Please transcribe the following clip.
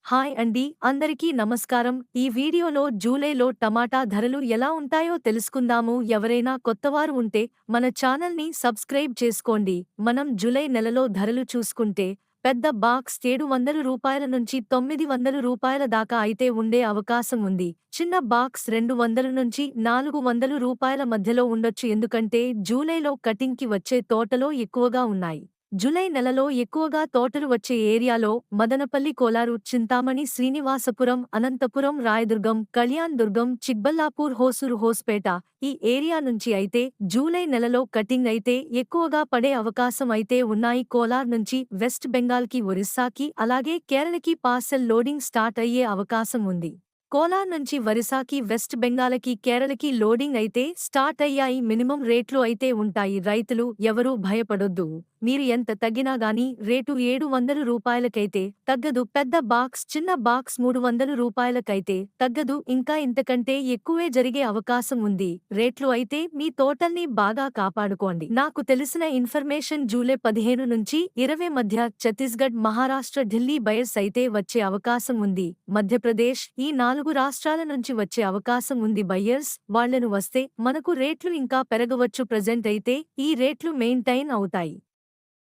Hi అండి, అందరికీ నమస్కారం. ఈ వీడియోలో జూలైలో టమాటా ధరలు ఎలా ఉంటాయో తెలుసుకుందాము. ఎవరైనా కొత్తవారు ఉంటే మన ఛానల్ని సబ్స్క్రైబ్ చేసుకోండి. మనం జూలై నెలలో ధరలు చూసుకుంటే పెద్ద బాక్స్ రూ. 700 నుంచి రూ. 900 దాకా అయితే ఉండే అవకాశం ఉంది. చిన్న బాక్స్ రూ. 200 నుంచి రూ. 400 మధ్యలో ఉండొచ్చు. ఎందుకంటే జూలైలో కటింగ్కి వచ్చే తోటలో ఎక్కువగా ఉన్నాయి. జూలై నెలలో ఎక్కువగా తోటలు వచ్చే ఏరియాలో మదనపల్లి, కోలారు, చింతామణి, శ్రీనివాసపురం, అనంతపురం, రాయదుర్గం, కళ్యాణ్ దుర్గం, చిక్బల్లాపూర్, హోసూరు, హోస్పేట ఈ ఏరియా నుంచి అయితే జూలై నెలలో కటింగ్ అయితే ఎక్కువగా పడే అవకాశం అయితే ఉన్నాయి. కోలార్ నుంచి వెస్ట్ బెంగాల్కి, ఒరిస్సాకి అలాగే కేరళకి పార్సెల్ లోడింగ్ స్టార్ట్ అయ్యే అవకాశం ఉంది. కోలార్ నుంచి వరిసాకి, వెస్ట్ బెంగాలకి, కేరళకి లోడింగ్ అయితే స్టార్ట్ అయ్యాయి. మినిమం రేట్లు అయితే ఉంటాయి. రైతులు ఎవరూ భయపడొద్దు. మీరు ఎంత తగ్గినా గానీ రేటు రూ. 700కైతే తగ్గదు. పెద్ద బాక్స్, చిన్న బాక్స్ రూ. 300కైతే తగ్గదు. ఇంకా ఇంతకంటే ఎక్కువే జరిగే అవకాశం ఉంది. రేట్లు అయితే మీ తోటల్ని బాగా కాపాడుకోండి. నాకు తెలిసిన ఇన్ఫర్మేషన్ జూలై 15 నుంచి 20 మధ్య ఛత్తీస్గఢ్, మహారాష్ట్ర, ఢిల్లీ బయర్స్ అయితే వచ్చే అవకాశం ఉంది. మధ్యప్రదేశ్ ఈ 4 రాష్ట్రాల నుంచి వచ్చే అవకాశం ఉంది. బయ్యర్స్ వాళ్లను వస్తే మనకు రేట్లు ఇంకా పెరగవచ్చు. ప్రెజెంట్ అయితే ఈ రేట్లు మెయింటైన్ అవుతాయి.